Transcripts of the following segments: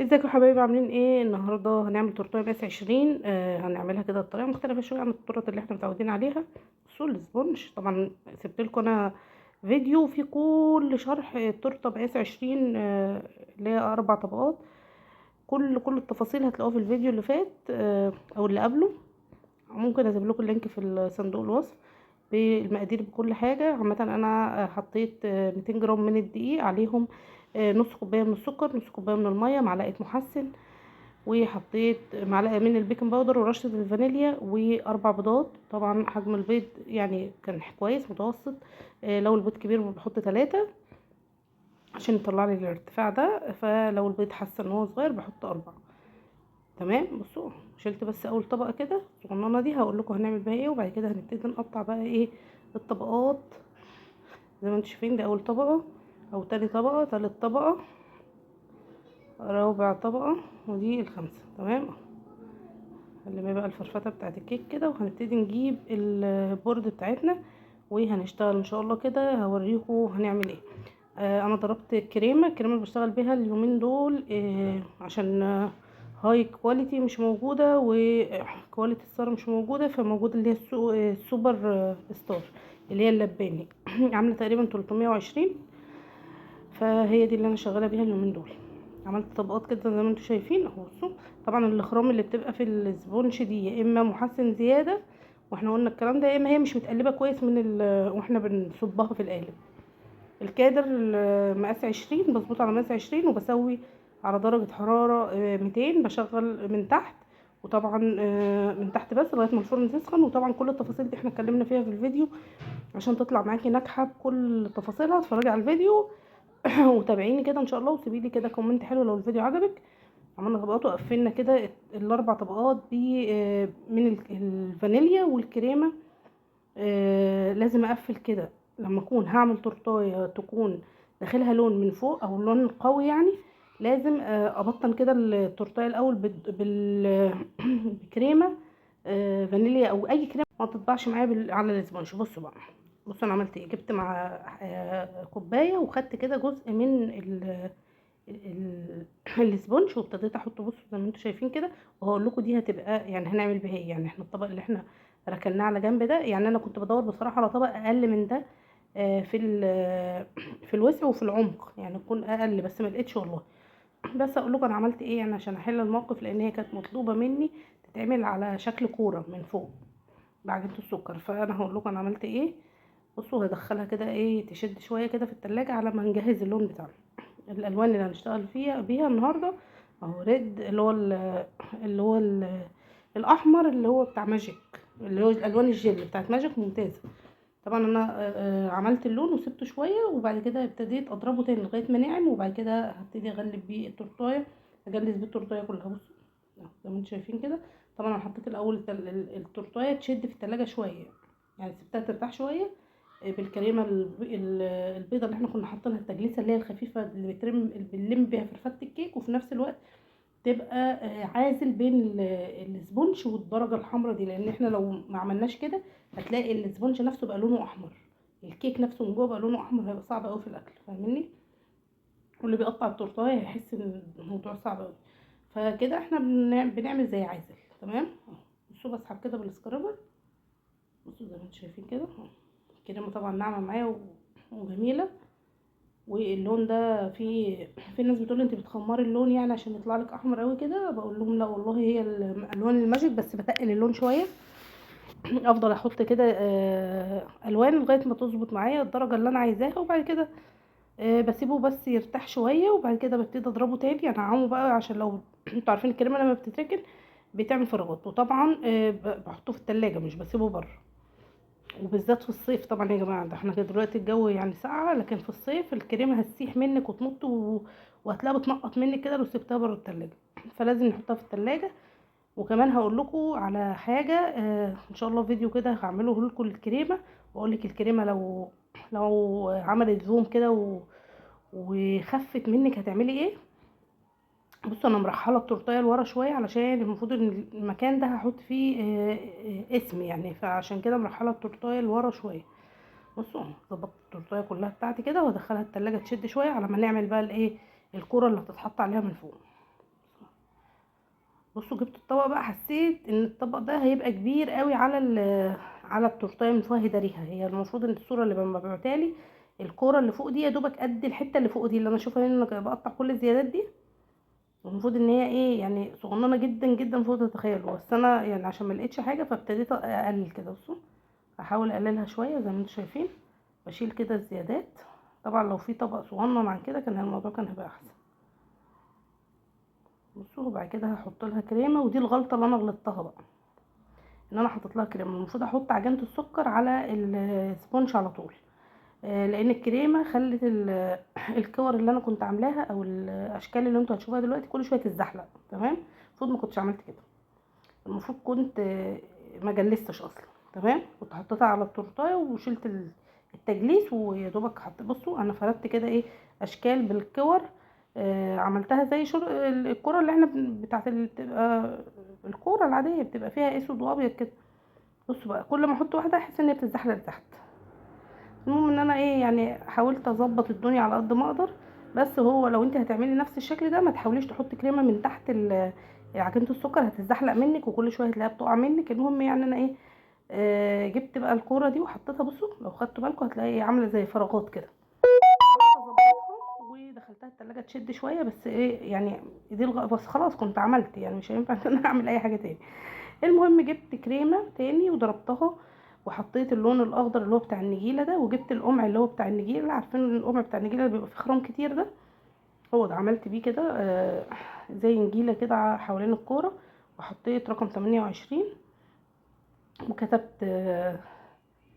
ازيكم يا حبايبي؟ عاملين ايه؟ النهارده هنعمل تورتيه مقاس 20. هنعملها كده بطريقه مختلفه شويه عن التورت اللي احنا متعودين عليها. بصوا السبونج طبعا سبت لكم انا فيديو فيه كل شرح التورته مقاس 20، اللي هي 4 طبقات. كل التفاصيل هتلاقوها في الفيديو اللي فات او اللي قبله. ممكن اسيب لكم اللينك في صندوق الوصف بالمقادير بكل حاجه. عامه انا حطيت 200 جرام من الدقيق، عليهم نص كوبايه من السكر، نص كوبايه من الميه، معلقه محسن، وحطيت معلقه من البيكنج باودر ورشه الفانيليا و4 بيضات. طبعا حجم البيض يعني كان كويس متوسط. لو البيض كبير بحط 3 عشان يطلع لي الارتفاع ده، فلو البيض حاسه ان هو صغير بحط 4. تمام. بصوا شلت بس اول طبقه كده الصغننه دي، هقول لكم هنعمل بيها ايه، وبعد كده هنبتدي نقطع بقى ايه الطبقات. زي ما انتم شايفين ده اول طبقه، او تاني طبقه، تالت طبقه، رابع طبقه، ودي الخامسه. تمام. اللي بقى الفرفتة بتاعت الكيك كده، وهنبتدي نجيب البورد بتاعتنا وهنشتغل ان شاء الله كده. هوريكم هنعمل ايه. انا ضربت الكريمه اللي بشتغل بيها اليومين دول، عشان هاي كواليتي مش موجوده، وكواليتي الصار مش موجوده، فموجود اللي هي السوبر ستار اللي هي اللباني عامله تقريبا 320. فهي دي اللي انا شغاله بيها اليومين دول. عملت طبقات كده زي ما انتم شايفين اهو. بصوا طبعا الاخرام اللي بتبقى في السبونج دي يا اما محسن زياده، واحنا قلنا الكلام ده، يا اما هي مش متقلبه كويس واحنا بنصبها في القالب. الكادر مقاس 20 بظبط على مقاس 20، وبسوي على درجه حراره 200، بشغل من تحت، وطبعا من تحت بس لغايه ما الفرن تسخن. وطبعا كل التفاصيل دي احنا اتكلمنا فيها في الفيديو، عشان تطلع معاكي ناجحه بكل تفاصيلها اتفرجي على الفيديو وتابعيني كده ان شاء الله، وسيبي لي كده كومنت حلو لو الفيديو عجبك. عملنا طبقات وقفلنا كده ال4 طبقات دي من الفانيليا والكريمه. لازم اقفل كده لما اكون هعمل تورتايه تكون داخلها لون من فوق او لون قوي يعني. لازم ابطن كده التورتايه الاول بكريمه فانيليا او اي كريمه، ما تطبعش معايا على الاسبونج. بصوا بقى، بصوا انا عملت ايه. جبت مع كوبايه، وخدت كده جزء من ال- الاسبونج، وابتديت احطه. بصوا زي ما انتم شايفين كده، وهقول لكم دي هتبقى يعني هنعمل بيها ايه. يعني احنا الطبق اللي احنا ركناه على جنب ده، يعني انا كنت بدور بصراحه على طبق اقل من ده في الوسع وفي العمق، يعني يكون اقل، بس ما لقيتش والله. بس اقول لكم انا عملت ايه يعني عشان احل الموقف، لان هي كانت مطلوبه مني تتعمل على شكل كوره من فوق بعجينه السكر. فانا هقول لكم انا عملت ايه. بصوا هدخلها كده ايه تشد شويه كده في التلاجة على ما نجهز اللون بتاعنا. الالوان اللي هنشتغل فيها بيها النهارده اهو ريد، اللي هو الاحمر اللي هو بتاع ماجيك، اللي هو الالوان الجل بتاعت ماجيك ممتازه. طبعا انا عملت اللون وسبته شويه، وبعد كده ابتديت اضربه تاني لغايه ما ناعم، وبعد كده هبتدي اغلب بيه التورتايه، اجلس بيه التورتايه كلها. بصوا أهو زي ما انتم شايفين كده. طبعا انا حطيت الاول التورتايه تشد في التلاجة شويه، يعني سبتها ترتاح شويه بالكريمه البيضه اللي احنا كنا حاطينها، التجليسه اللي هي الخفيفه اللي بنلم بيها فرفته الكيك، وفي نفس الوقت تبقى عازل بين السبونج والدرجه الحمراء دي، لان احنا لو ما عملناش كده هتلاقي السبونج نفسه بقى لونه احمر، الكيك نفسه من جوه بقى لونه احمر، هيبقى صعب قوي في الاكل، فاهمني؟ واللي بيقطع التورتايه هيحس ان الموضوع صعب قوي. فكده احنا بنعمل زي عازل. تمام اهو. بصوا بسحب كده بالسكرابر. بصوا زي ما انتم شايفين كده اهو. الكريمه طبعا ناعمه معايا وجميله. واللون ده في ناس بتقول انت بتخمري اللون يعني عشان يطلع لك احمر قوي كده. بقول لهم لا والله، هي الالوان الماجيك بس بتقل اللون شويه. افضل احط كده الوان لغايه ما تظبط معايا الدرجه اللي انا عايزاها، وبعد كده بسيبه بس يرتاح شويه، وبعد كده ببتدي اضربه تاني، انعمه بقى عشان لو انتوا عارفين الكريمه لما بتتركن بتعمل فراغات. وطبعا بحطه في التلاجة مش بسيبه بره، وبالذات في الصيف طبعا يا جماعه. ده احنا كده دلوقتي الجو يعني ساقعه، لكن في الصيف الكريمه هتسيح منك وتمط وهتلاقيها بتنقط منك كده لو سبتها بره التلاجة. فلازم نحطها في التلاجة. وكمان هقول لكم على حاجه ان شاء الله فيديو كده هعمله لكم الكريمه، واقول لك الكريمه لو عملت زوم كده وخفت منك هتعملي ايه. بصوا انا مرحله التورتيه لورا شويه، علشان المفروض ان المكان ده هحط فيه اسم يعني، فعشان كده مرحله التورتيه لورا شويه. بصوا ظبطت التورتيه كلها بتاعتي كده، وادخلها التلاجة تشد شويه على ما نعمل بقى الايه الكوره اللي هتتحط عليها من فوق. بصوا جبت الطبق بقى، حسيت ان الطبق ده هيبقى كبير قوي على على التورتيه من فوق هيداريها. هي المفروض ان الصوره اللي مبعوتها لي الكوره اللي فوق دي يا دوبك قد الحته اللي فوق دي اللي انا اشوفها ان انا بقطع كل الزيادات دي. المفروض ان هي ايه يعني صغننه جدا جدا فوق تتخيلوا، بس انا يعني عشان ما لقيتش حاجه فابتديت اقلل كده. بصوا احاول اقللها شويه زي ما انتم شايفين، بشيل كده الزيادات. طبعا لو في طبق صغنن عن كده كان الموضوع كان هيبقى احسن. بصوا وبعد كده هحط لها كريمه، ودي الغلطه اللي انا غلطتها بقى، ان انا حطيت لها كريمه. المفروض احط عجينه السكر على السبونج على طول، لان الكريمه خلت الكور اللي انا كنت عاملاها او الاشكال اللي انتوا هتشوفوها دلوقتي كل شويه تتزحلق. تمام، المفروض ما كنتش عملت كده. المفروض كنت ما جلستش اصلا. تمام، كنت حطيتها على التورتايه وشلت التجليس ويا دوبك حطيت. بصوا انا فردت كده ايه اشكال بالكور، عملتها زي الكوره اللي احنا بتاعت اللي بتبقى الكوره العاديه بتبقى فيها اسود وابيض كده. بصوا بقى كل ما احط واحده احس ان هي بتتزحلق لتحت. المهم ان انا ايه يعني حاولت اظبط الدنيا على قد ما اقدر. بس هو لو انت هتعملي نفس الشكل ده ما تحاوليش تحطي كريمه من تحت عجينه السكر، هتتزحلق منك وكل شويه هتلاقيها بتقع منك. المهم يعني انا ايه جبت بقى الكوره دي وحطيتها. بصوا لو خدتوا بالكم هتلاقي عامله زي فراغات كده. اظبطها ودخلتها التلاجة تشد شويه، بس ايه يعني دي بس خلاص كنت عملت يعني مش هينفع ان انا اعمل اي حاجه تاني. المهم جبت كريمه تاني وضربتها وحطيت اللون الاخضر اللي هو بتاع النجيله ده، وجبت القمع اللي هو بتاع النجيله. عارفين القمع بتاع النجيله اللي بيبقى فيه خرام كتير ده؟ هو ده عملت بيه كده زي نجيله كده حوالين الكوره، وحطيت رقم 28 وكتبت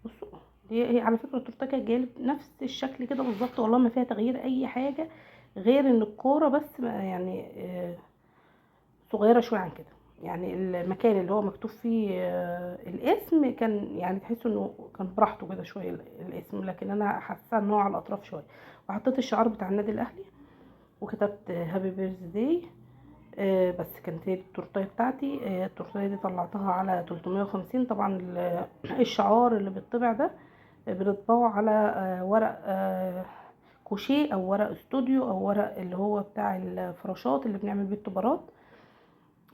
بصوا هي على فكره التورته كانت جايه نفس الشكل كده بالظبط، والله ما فيها تغيير اي حاجه غير ان الكوره بس يعني صغيره شويه عن كده. يعني المكان اللي هو مكتوب فيه الاسم كان يعني تحس انه كان براحته كده شويه الاسم، لكن انا حاسه ان هو على الاطراف شويه. وحطيت الشعار بتاع النادي الاهلي وكتبت هابي بيرث داي. بس كانت هي التورتيه بتاعتي. التورتيه دي طلعتها على 350. طبعا الشعار اللي بيطبع ده بنطبعه على ورق كوشيه او ورق استوديو او ورق اللي هو بتاع الفراشات اللي بنعمل بيه الطبارات.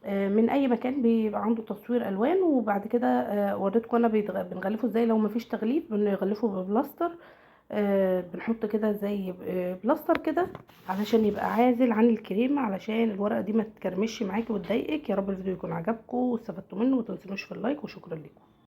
من اي مكان بيبقى عنده تصوير الوان. وبعد كده وريتكم انا بنغلفه ازاي لو مفيش تغليف. بنغلفه ببلاستر، بنحط كده زي بلاستر كده علشان يبقى عازل عن الكريمه، علشان الورقه دي ما تكرمش معاكي وتضايقك. يا رب الفيديو يكون عجبكم واستفدتوا منه، ومتنسونوش في اللايك، وشكرا لكم.